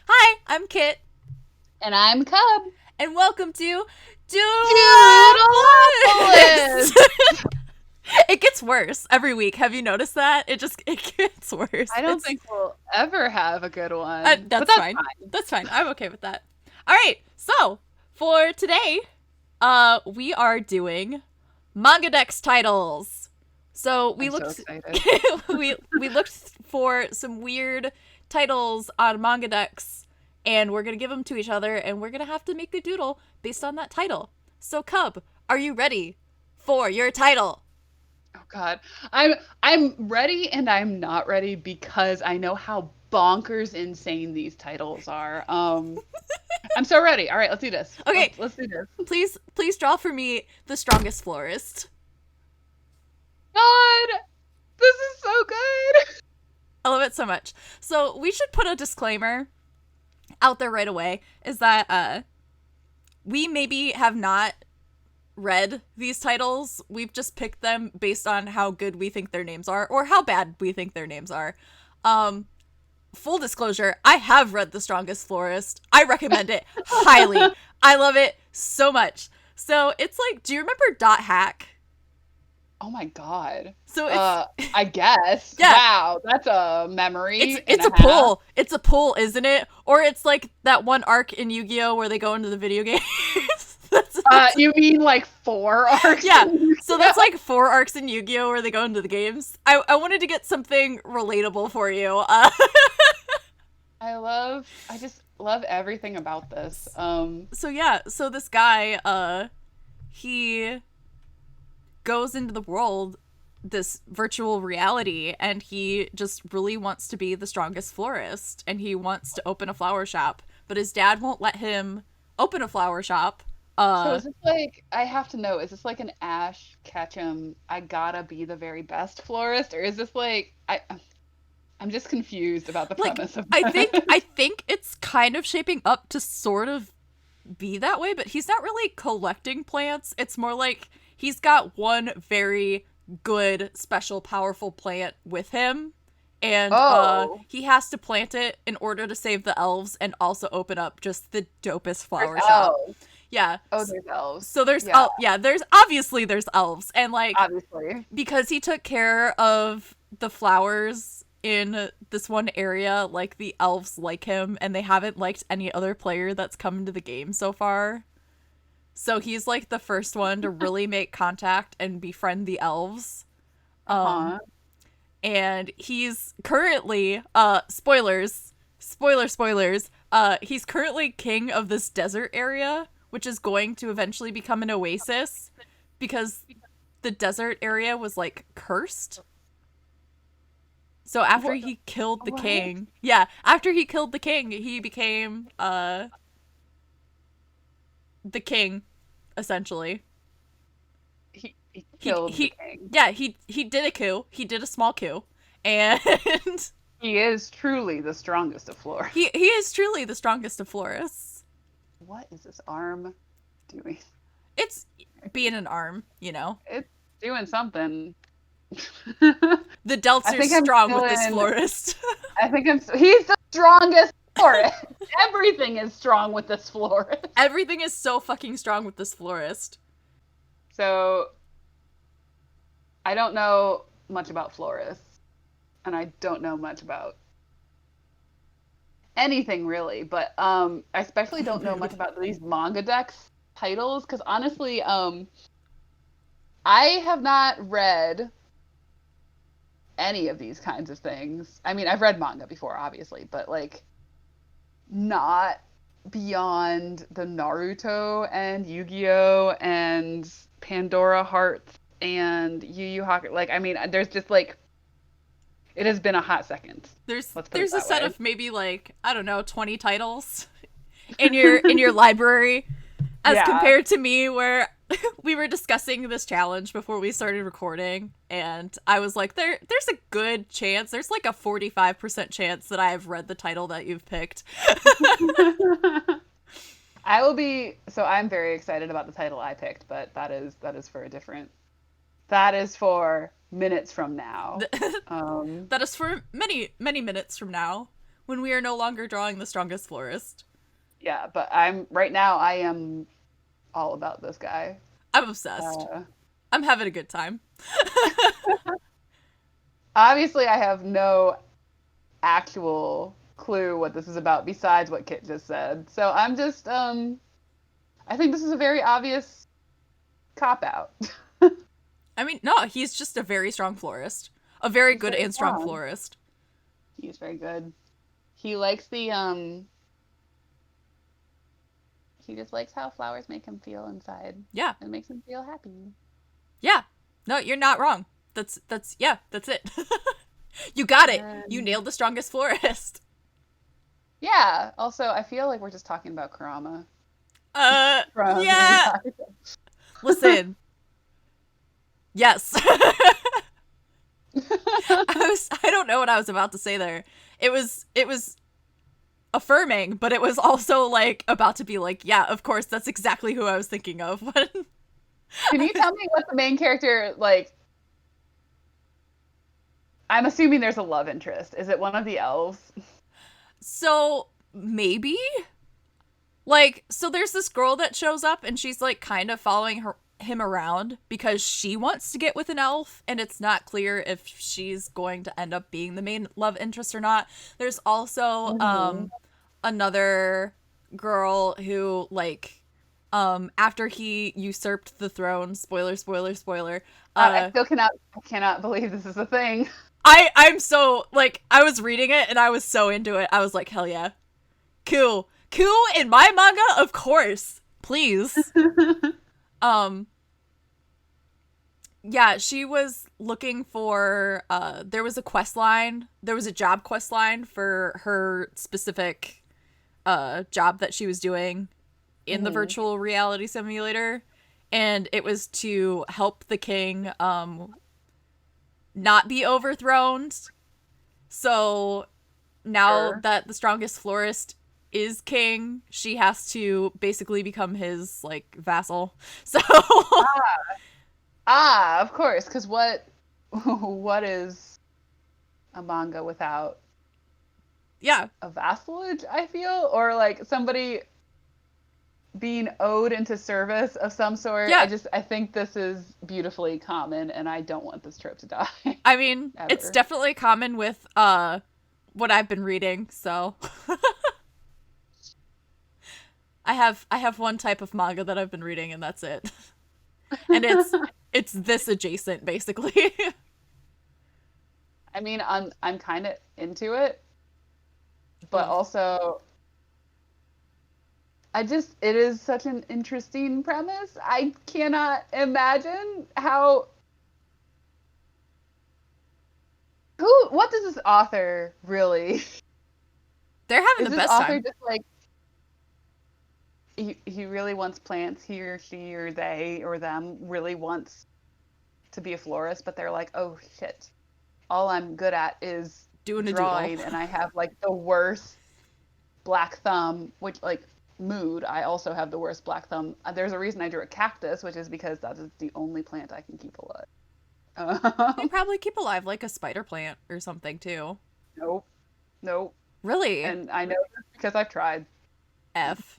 Hi, I'm Kit, And I'm Cub. and welcome to Doodleopolis! Doodleopolis! It gets worse every week. Have you noticed that? It gets worse. I don't It's think we'll ever have a good one, but That's that's fine. fine. That's fine. I'm okay with that. All right. So for today, we are doing manga dex titles. So we I'm so looked, excited. we looked for some weird titles on manga dex, and we're gonna give them to each other, and we're gonna have to make a doodle based on that title. So Cub, are you ready for your title? Oh God, I'm ready and I'm not ready because I know how bonkers insane these titles are. I'm so ready. All right, let's do this. Okay, Let's do this. please draw for me the strongest florist. God, this is so good. I love it so much. So we should put a disclaimer out there right away is that we maybe have not read these titles. We've just picked them based on how good we think their names are or how bad we think their names are. Um Full disclosure, I have read The Strongest Florist. I recommend it highly. I love it so much. So it's like, do you remember Dot Hack? Oh my God. So it's I guess. yeah, Wow, that's a memory and it's a a half. pull. It's a pull, isn't it? Or it's like that one arc in Yu-Gi-Oh where they go into the video games. That's You mean like 4 arcs? yeah. So that's like 4 arcs in Yu-Gi-Oh where they go into the games. I wanted to get something relatable for you. I just love everything about this. So yeah, so this guy, he goes into the world, this virtual reality, and he just really wants to be the strongest florist, and he wants to open a flower shop, but his dad won't let him open a flower shop. So Uh, is this like, I have to know, is this like an Ash Ketchum, I gotta be the very best florist, or is this like I'm just confused about the like premise of I think this. I think it's kind of shaping up to sort of be that way, but he's not really collecting plants. It's more like he's got one very good, special, powerful plant with him. And Oh, he has to plant it in order to save the elves and also open up just the dopest there's flower shop. elves. Yeah. Oh, there's elves. So there's Yeah, yeah, there's obviously there's elves, and like obviously. because he took care of the flowers in this one area, like the elves like him, and they haven't liked any other player that's come into the game so far. So he's like the first one to really make contact and befriend the elves. Um, Uh-huh. and he's currently spoilers, he's currently king of this desert area, which is going to eventually become an oasis because the desert area was like cursed. So after What? he killed the What? king, yeah, after he killed the king, he became the king essentially. He He killed the he king. yeah, he did a coup. He did a small coup. And He is truly the strongest of floor. he is truly the strongest of florists. What is this arm doing? It's being an arm, you know. It's doing something. The delts I are think I'm strong still with this in. florist. He's the strongest florist. Everything is strong with this florist. Everything is so fucking strong with this florist. So I don't know much about florists, and I don't know much about anything really, but I especially don't know much Rude. about these manga decks titles because honestly, I have not read any of these kinds of things. I mean, I've read manga before, obviously, but like not beyond the Naruto and Yu-Gi-Oh and Pandora Hearts and Yu Yu Hakusho. Like, I mean, there's just like it has been a hot second. Let's put it There's a that set way. of maybe like, I don't know, 20 titles in your library as Yeah. compared to me where we were discussing this challenge before we started recording, and I was like, there's a good chance, there's like a 45% chance that I have read the title that you've picked. I will be so I'm very excited about the title I picked, but that is for a different that is for minutes from now. That is for many, many minutes from now, when we are no longer drawing the strongest florist. Yeah, but I am all about this guy. I'm obsessed. I'm having a good time. Obviously, I have no actual clue what this is about besides what Kit just said. So I'm just, I think this is a very obvious cop out. I mean, no, he's just a very strong florist. A very good and strong florist. He's very good. He likes he just likes how flowers make him feel inside. Yeah. It makes him feel happy. Yeah. No, you're not wrong. That's it. You got it. You nailed the strongest florist. Yeah. Also, I feel like we're just talking about Kurama. Yeah. Listen. Yes. I don't know what I was about to say there. It was affirming, but it was also like about to be like, yeah, of course, that's exactly who I was thinking of. Can you tell me what the main character, like, I'm assuming there's a love interest. Is it one of the elves? So, maybe? Like, so there's this girl that shows up and she's like kind of following him around because she wants to get with an elf, and it's not clear if she's going to end up being the main love interest or not. There's also another girl who, like, after he usurped the throne, spoiler, I still cannot believe this is a thing. I'm so, like, I was reading it and I was so into it. I was like, hell yeah. Cool in my manga, of course. Please. Yeah, she was looking for, there was a job quest line for her specific job that she was doing in the virtual reality simulator, and it was to help the king not be overthrown. So now that the strongest florist is king, she has to basically become his, like, vassal. So of course, because what is a manga without a vassalage, I feel, or like somebody being owed into service of some sort. Yeah. I think this is beautifully common, and I don't want this trope to die. I mean, it's definitely common with what I've been reading, so I have one type of manga that I've been reading, and that's it. And it's this adjacent, basically. I mean, I'm kind of into it, but also it is such an interesting premise. I cannot imagine what does this author really? They're having the best time. Is this author just like, he really wants plants, he or she or they or them really wants to be a florist, but they're like, oh shit, all I'm good at is doing drawing, a doodle. And I have like the worst black thumb, which, like, mood, I also have the worst black thumb. There's a reason I drew a cactus, which is because that is the only plant I can keep alive. You probably keep alive like a spider plant or something too. Nope. Really? And I know this because I've tried. F.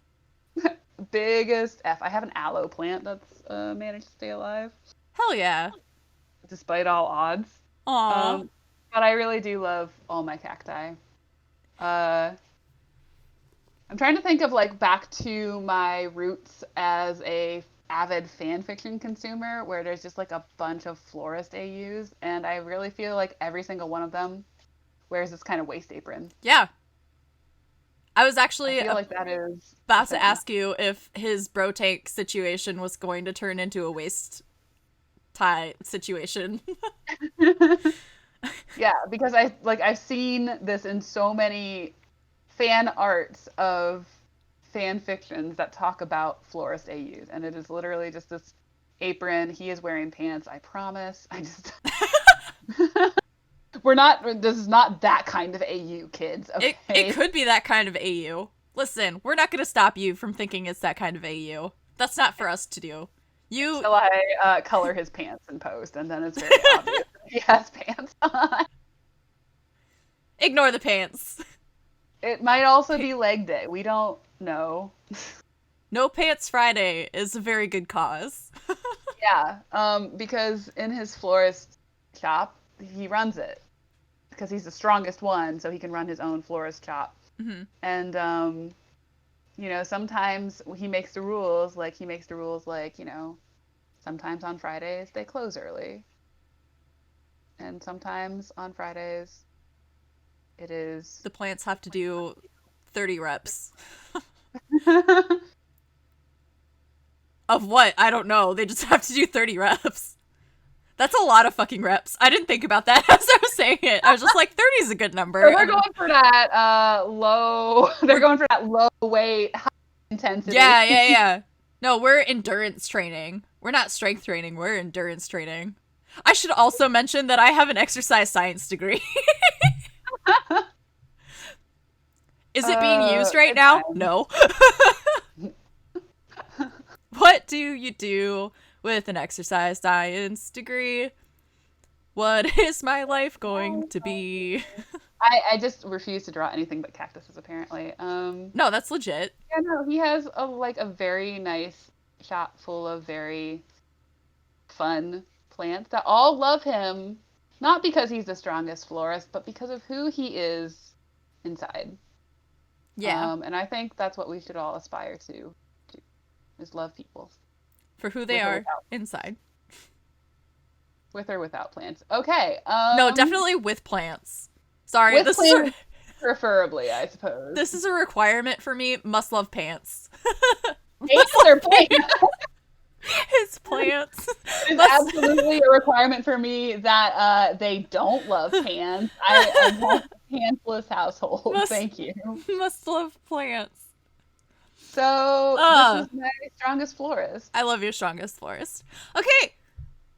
Biggest F. I have an aloe plant that's managed to stay alive. Hell yeah. Despite all odds. Aww. But I really do love all my cacti. I'm trying to think of, like, back to my roots as a avid fan fiction consumer, where there's just like a bunch of florist AUs, and I really feel like every single one of them wears this kind of waist apron. Yeah. I was actually feel like that is about to ask you if his bro tank situation was going to turn into a waist tie situation. Yeah, because I've seen this in so many fan arts of fan fictions that talk about florist AUs, and it is literally just this apron. He is wearing pants, I promise. I just this is not that kind of AU, kids. Okay? It could be that kind of AU. Listen, we're not going to stop you from thinking it's that kind of AU. That's not for us to do. Until I color his pants in post, and then it's very obvious. he has pants on. Ignore the pants. It might also be leg day. We don't know. No Pants Friday is a very good cause. Yeah, because in his florist shop, he runs it because he's the strongest one, so he can run his own florist shop. Mm-hmm. And sometimes he makes the rules. Like he makes the rules, like sometimes on Fridays they close early, and sometimes on Fridays it is The plants have to do 30 reps. Of what? I don't know. They just have to do 30 reps. That's a lot of fucking reps. I didn't think about that as I was saying it. I was just like, 30 is a good number. So we're going for that low. They're going for that low weight, high intensity. Yeah. No, we're endurance training. We're not strength training. We're endurance training. I should also mention that I have an exercise science degree. Is it being used right now? Fine. No. What do you do with an exercise science degree? What is my life going to be? I just refuse to draw anything but cactuses, apparently. No, that's legit. Yeah, no, he has a very nice shop full of very fun plants that all love him, not because he's the strongest florist, but because of who he is inside. Yeah. And I think that's what we should all aspire to is love people. For who they are inside. With or without plants. Okay. No, definitely with plants. Sorry, with this plants, is preferably, I suppose. this is a requirement for me. Must love pants. Plants or plants? His plants. It's absolutely a requirement for me that they don't love pants. I want a pantsless household. Thank you. Must love plants. So this is my strongest florist. I love your strongest florist. Okay,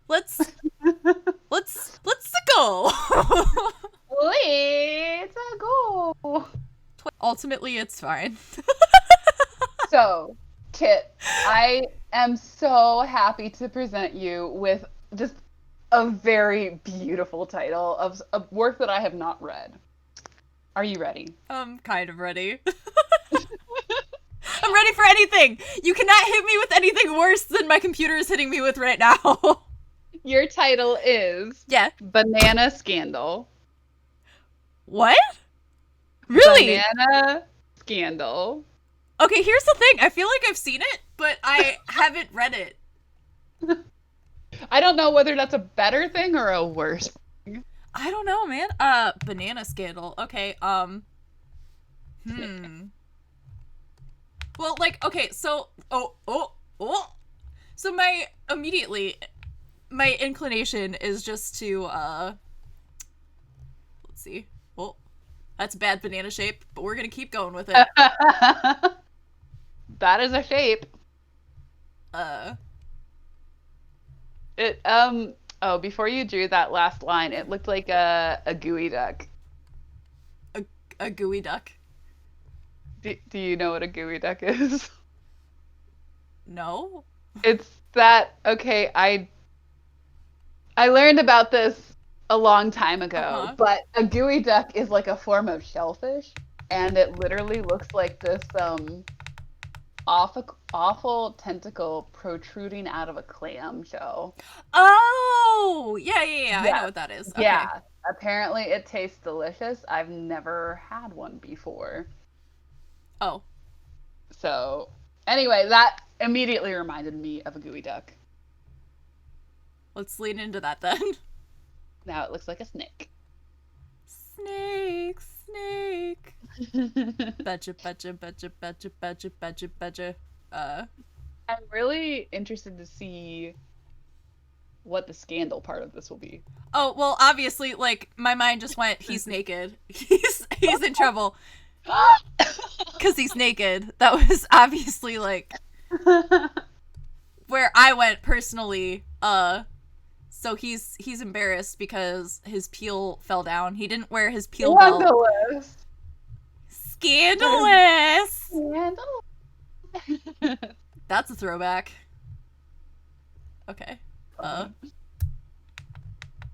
let's go. Let's go. Ultimately, it's fine. So, Kit, I am so happy to present you with just a very beautiful title of a work that I have not read. Are you ready? I'm kind of ready. I'm ready for anything. You cannot hit me with anything worse than my computer is hitting me with right now. Your title is Banana Scandal. What? Really? Banana Scandal. Okay, here's the thing. I feel like I've seen it, but I haven't read it. I don't know whether that's a better thing or a worse thing. I don't know, man. Banana Scandal. Okay, Well, like, okay, so, so my inclination is just to, let's see. Oh, that's a bad banana shape, but we're gonna keep going with it. That is a shape. Before you drew that last line, it looked like a gooey duck. A gooey duck? Do you know what a gooey duck is? No. It's that, okay, I learned about this a long time ago, but a gooey duck is like a form of shellfish, and it literally looks like this awful tentacle protruding out of a clam shell. Oh, yeah. I know what that is. Okay. Yeah, apparently it tastes delicious. I've never had one before. Oh. So, anyway, that immediately reminded me of a gooey duck. Let's lean into that then. Now it looks like a snake. Snake. Badger. I'm really interested to see what the scandal part of this will be. Oh, well, obviously, like, my mind just went, he's naked. He's in trouble. Because he's naked. That was obviously, like, where I went personally. So he's embarrassed because his peel fell down. He didn't wear his peel belt. Scandalous! That's a throwback. Okay.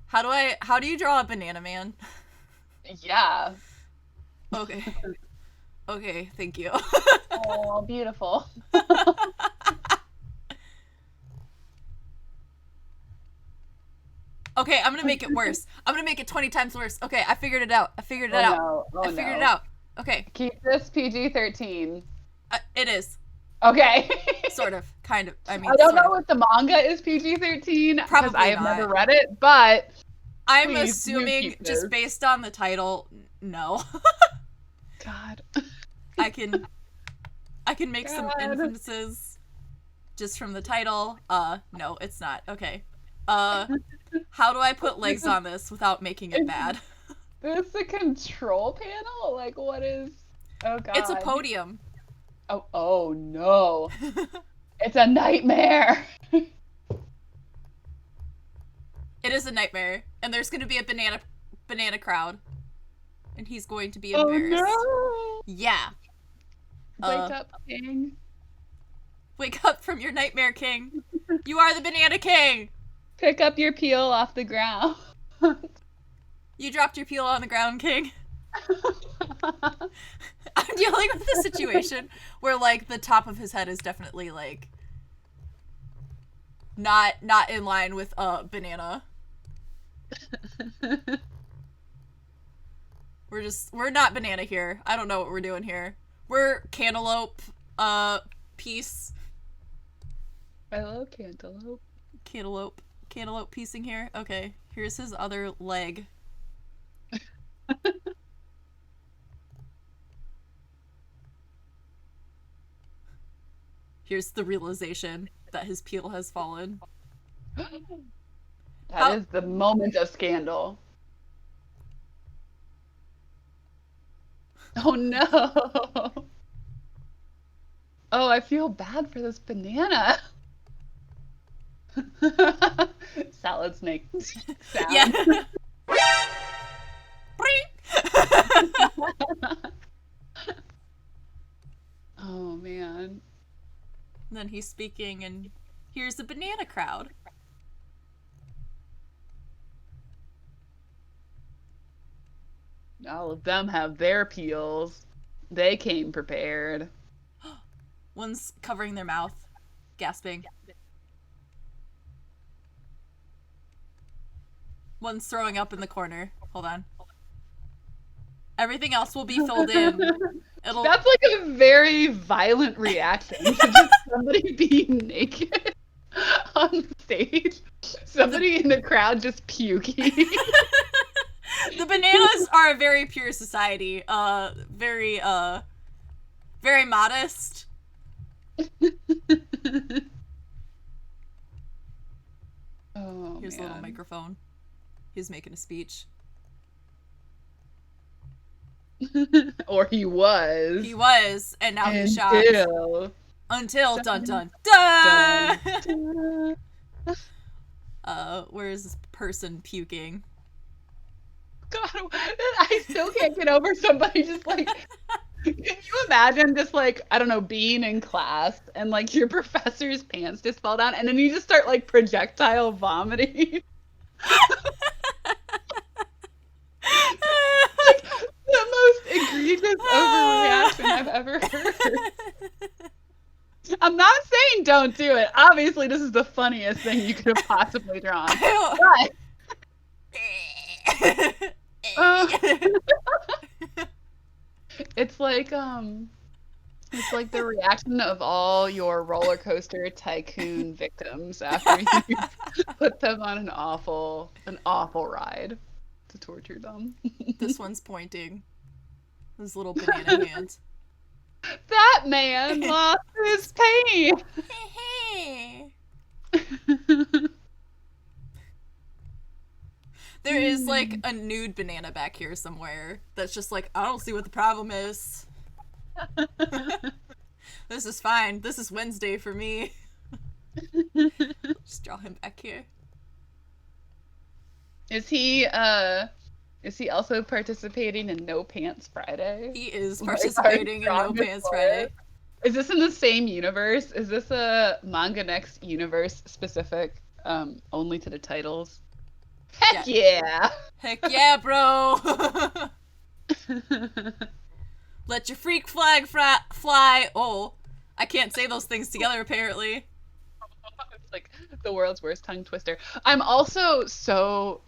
How do you draw a banana man? Yeah. Okay. Okay, thank you. Oh, beautiful. Okay, I'm gonna make it worse. I'm gonna make it 20 times worse. Okay, I figured it out. I figured it Oh out. no. I Oh figured it no. out. Okay, Keep this PG-13. it is. Okay. Sort of. Kind of. I I mean, don't sort know of. if the manga is PG-13 because I Probably have never not. read it, but I'm please do assuming, keep just this. based on the title, no. God. I can make some God. inferences just from the title. No, it's not. Okay. How do I put legs on this without making it Is bad? this a control panel? Like, what is... Oh It's a God. podium. Oh no. It's a nightmare. It is a nightmare, and there's going to be a banana crowd, and he's going to be Oh embarrassed. no. Yeah. Wake up, King. Wake up from your nightmare, King. You are the Banana King. Pick up your peel off the ground. You dropped your peel on the ground, King. I'm dealing with a situation where, like, the top of his head is definitely, like, not in line with banana. We're not banana here. I don't know what we're doing here. We're cantaloupe piece. I love cantaloupe. Cantaloupe piecing here. Okay, here's his other leg. Here's the realization that his peel has fallen. That is the moment of scandal. Oh no. Oh, I feel bad for this banana. Salad snake sound. Yeah. Oh man. And then he's speaking, and here's the banana crowd. All of them have their peels. They came prepared. One's covering their mouth, gasping. One's throwing up in the corner. Hold on. Everything else will be filled in. That's like a very violent reaction to just somebody being naked on stage. Somebody in the crowd just puking. The bananas are a very pure society. Very modest. Oh, Here's a man. little microphone. He's making a speech. Or he was. He was, and now he's shocked. Until dun dun dun. Where's this person puking? God, I still can't get over somebody just like. Can you imagine just like, I don't know, being in class and like your professor's pants just fall down and then you just start like projectile vomiting? Like the most egregious overreaction I've ever heard. I'm not saying don't do it. Obviously, this is the funniest thing you could have possibly drawn. But it's like the reaction of all your roller coaster tycoon victims after you put them on an awful ride to torture them. This one's pointing. His little banana hand. That man lost his pain. There is like a nude banana back here somewhere that's just like, I don't see what the problem is. This is fine. This is Wednesday for me. Just draw him back here. Is he also participating in No Pants Friday? He is participating in No Pants Friday. Is this in the same universe? Is this a Manga Next universe specific, only to the titles? Heck yeah. Heck yeah, bro. Let your freak flag fly. Oh, I can't say those things together, apparently. It's like the world's worst tongue twister. I'm also so.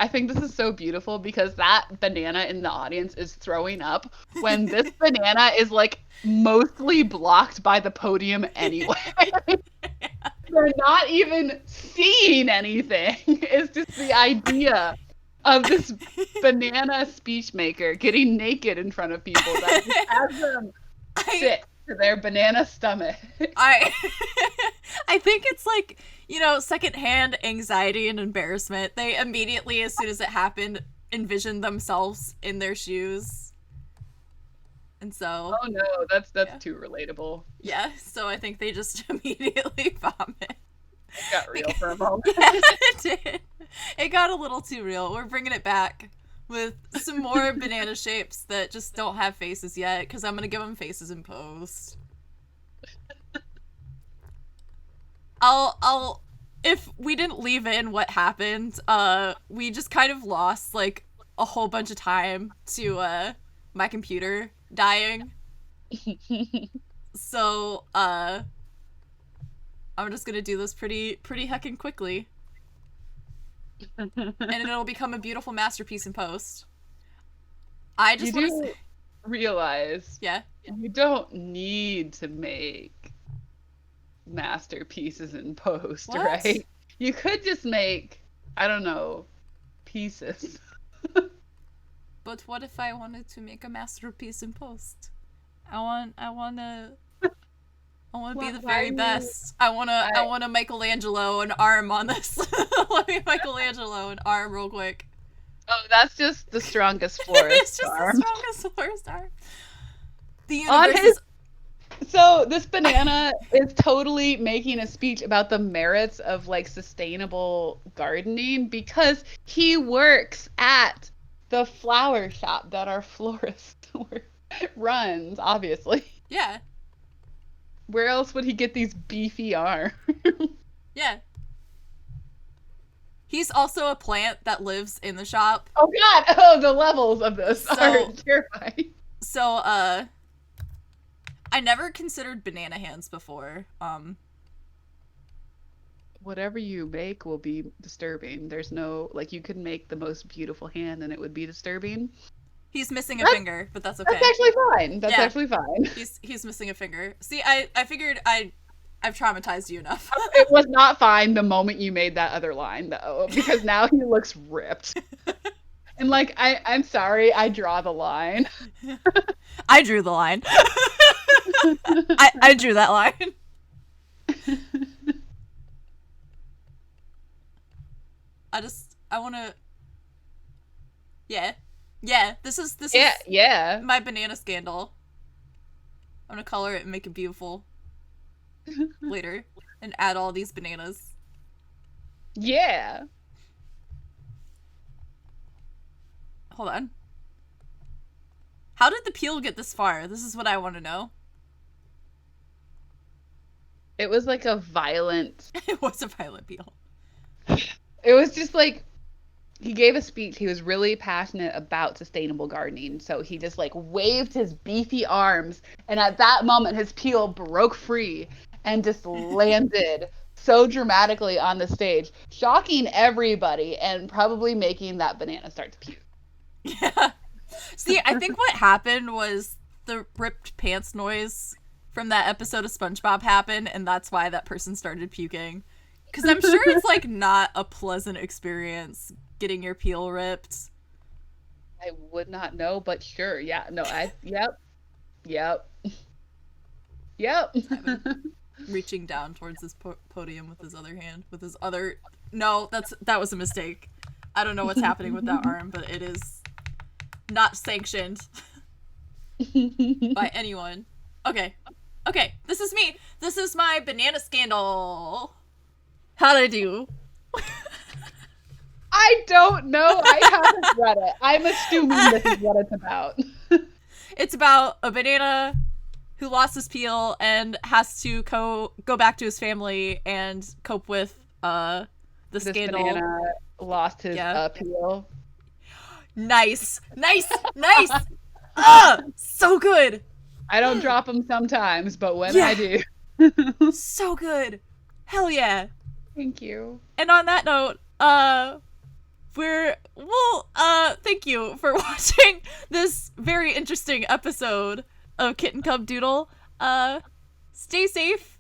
I think this is so beautiful because that banana in the audience is throwing up when this banana is like mostly blocked by the podium anyway. They're not even seeing anything. It's just the idea of this banana speech maker getting naked in front of people that just has them sit to their banana stomach. I I think it's like, you know, secondhand anxiety and embarrassment. They immediately, as soon as it happened, envisioned themselves in their shoes. And so Oh no, that's too relatable. Yeah, so I think they just immediately vomit. It got real for a moment. Yeah, it did. It got a little too real. We're bringing it back with some more banana shapes that just don't have faces yet, because I'm gonna give them faces in post. I'll if we didn't leave in what happened, we just kind of lost like a whole bunch of time to my computer dying. So I'm just gonna do this pretty heckin' quickly. And it'll become a beautiful masterpiece in post. I just want to realize, yeah, you don't need to make masterpieces in post, what? right? You could just make, I don't know, pieces. But what if I wanted to make a masterpiece in post? I want to be the very best. I want to Michelangelo an arm on this. Let me Michelangelo an arm real quick. Oh, that's just the strongest florist It's just arm. the strongest florist arm. The universe is... So this banana is totally making a speech about the merits of like sustainable gardening because he works at the flower shop that our florist runs, obviously. Yeah. Where else would he get these beefy arms? Yeah. He's also a plant that lives in the shop. Oh god! Oh, the levels of this are terrifying. So, I never considered banana hands before. Whatever you make will be disturbing. There's no, like, you could make the most beautiful hand and it would be disturbing. He's missing a finger, but that's okay. That's actually fine. That's actually fine. He's missing a finger. See, I figured I've traumatized you enough. It was not fine the moment you made that other line, though, because now he looks ripped. And, like, I'm sorry, I draw the line. I drew the line. I drew that line. I want to... Yeah, this is my banana scandal. I'm gonna color it and make it beautiful later and add all these bananas. Yeah. Hold on. How did the peel get this far? This is what I want to know. It was like a violent... It was a violent peel. It was just like... He gave a speech. He was really passionate about sustainable gardening. So he just like waved his beefy arms. And at that moment, his peel broke free and just landed so dramatically on the stage, shocking everybody and probably making that banana start to puke. Yeah. See, I think what happened was the ripped pants noise from that episode of SpongeBob happened. And that's why that person started puking. Because I'm sure it's like not a pleasant experience getting your peel ripped. I would not know, but sure. Yeah. No, Yep. Reaching down towards this podium with his other hand. No, that was a mistake. I don't know what's happening with that arm, but it is not sanctioned by anyone. Okay. This is me. This is my banana scandal. How'd I do? I don't know. I haven't read it. I'm assuming this is what it's about. It's about a banana who lost his peel and has to go back to his family and cope with the scandal. Banana lost his Yeah. appeal. Nice. So good. I don't drop him sometimes, but when Yeah. I do. So good. Hell yeah. Thank you. And on that note, thank you for watching this very interesting episode of Kitten Cub Doodle. Stay safe.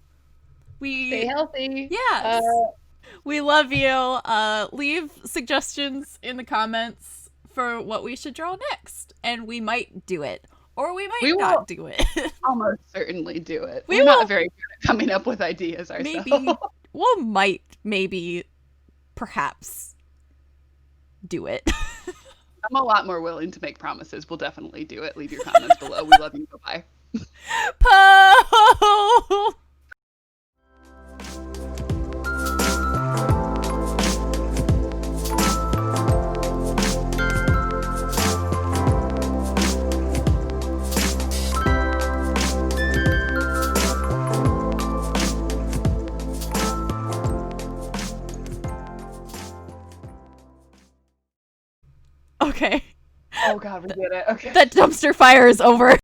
Stay healthy. Yeah. We love you. Leave suggestions in the comments for what we should draw next, and we might do it, or we might not do it. Almost certainly do it. We We're will, not very good at coming up with ideas ourselves. Maybe, perhaps do it. I'm a lot more willing to make promises. We'll definitely do it. Leave your comments below. We love you. Bye-bye. Po! Okay. Oh god, we did it. Okay. That dumpster fire is over.